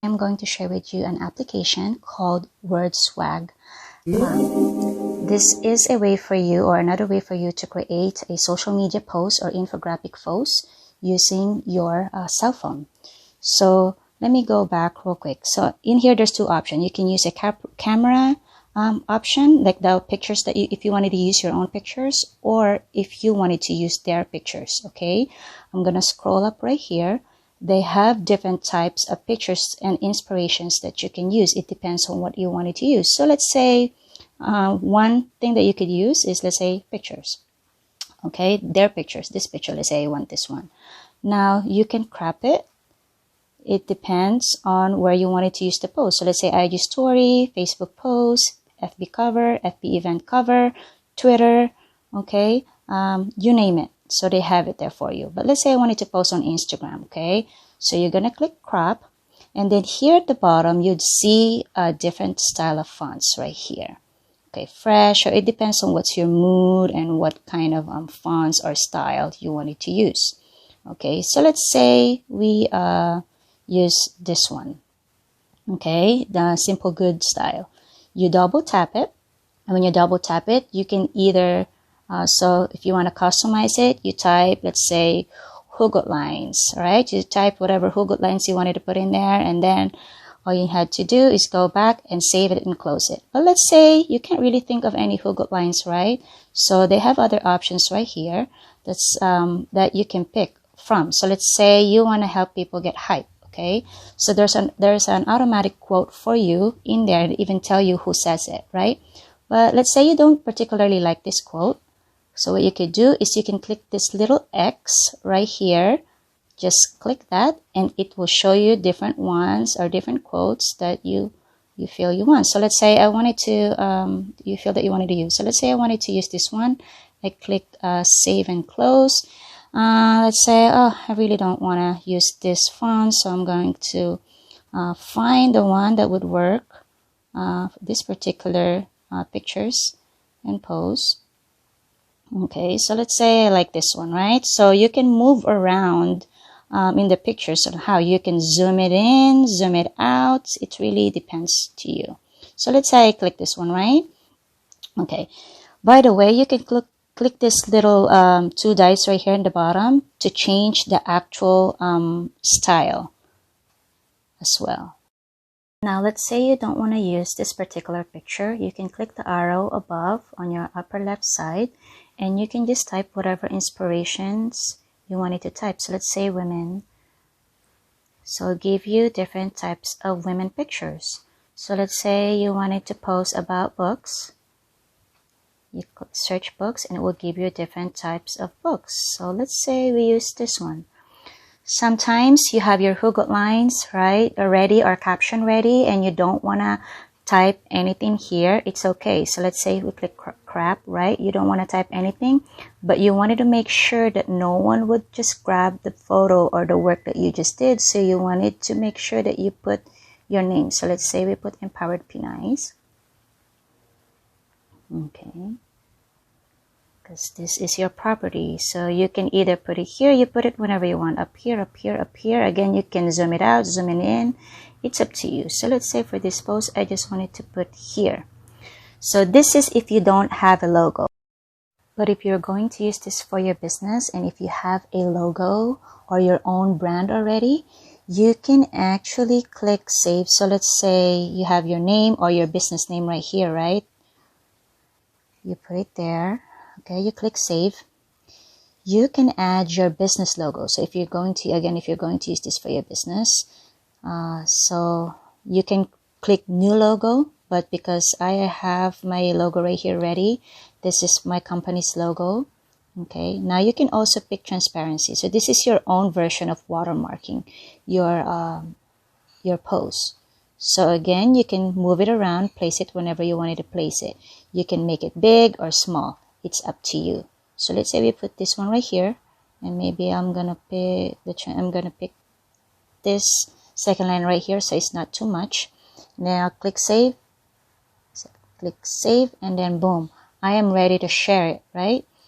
I'm going to share with you an application called WordSwag. This is a way for you, or another way for you, to create a social media post or infographic post using your cell phone. So let me go back real quick. So in here, there's two options. You can use a camera option, like the pictures that if you wanted to use your own pictures, or if you wanted to use their pictures. Okay, I'm gonna scroll up right here. They have different types of pictures and inspirations that you can use. It depends on what you wanted to use. So let's say one thing that you could use is, let's say, pictures. Okay, their pictures. This picture, let's say I want this one. Now you can crop it. It depends on where you wanted to use the post. So let's say IG story, Facebook post, FB cover, FB event cover, Twitter, okay, you name it. So they have it there for you. But let's say I wanted to post on Instagram, okay? So you're going to click crop. And then here at the bottom, you'd see a different style of fonts right here. Okay, fresh, or it depends on what's your mood and what kind of fonts or style you wanted to use. Okay, so let's say we use this one. Okay, the simple good style. You double tap it. And when you double tap it, you can either so if you want to customize it, you type, let's say, hugot lines, right? You type whatever hugot lines you wanted to put in there, and then all you had to do is go back and save it and close it. But let's say you can't really think of any hugot lines, right? So they have other options right here that's that you can pick from. So let's say you want to help people get hype. Okay, so there's an automatic quote for you in there to even tell you who says it, right? But let's say you don't particularly like this quote. So what you could do is you can click this little X right here. Just click that and it will show you different ones or different quotes that you feel you want. So let's say I wanted to, you feel that you wanted to use. So let's say I wanted to use this one. I click save and close. Let's say, oh, I really don't want to use this font. So I'm going to find the one that would work, this particular pictures and pose. Okay, so let's say I like this one, right? So you can move around in the pictures on how you can zoom it in, zoom it out. It really depends to you. So let's say I click this one, right? Okay, by the way, you can click this little two dice right here in the bottom to change the actual style as well. Now, let's say you don't want to use this particular picture. You can click the arrow above on your upper left side, and you can just type whatever inspirations you wanted to type. So let's say women. So it'll give you different types of women pictures. So let's say you wanted to post about books. You search books and it will give you different types of books. So let's say we use this one. Sometimes you have your hugot lines, right, already, or caption ready, and you don't want to type anything here. It's okay. So let's say we click crap, right? You don't want to type anything, but you wanted to make sure that no one would just grab the photo or the work that you just did. So you wanted to make sure that you put your name. So let's say we put Empowered PINAYS. Okay. Because this is your property. So you can either put it here, you put it whenever you want, up here, up here, up here. Again, you can zoom it out, zoom it in. It's up to you. So let's say for this post, I just wanted to put here. So this is if you don't have a logo. But if you're going to use this for your business, and if you have a logo or your own brand already, you can actually click save. So let's say you have your name or your business name right here, right? You put it there. Okay, you click save. You can add your business logo. So if you're going to, again, if you're going to use this for your business, so you can click new logo, but because I have my logo right here ready, this is my company's logo. Okay, now you can also pick transparency. So this is your own version of watermarking your post. So again, you can move it around, place it whenever you wanted to place it. You can make it big or small. It's up to you. So let's say we put this one right here, and maybe I'm gonna pick this second line right here, so it's not too much. And then I'll click save. So click save, and then boom, I am ready to share it, right?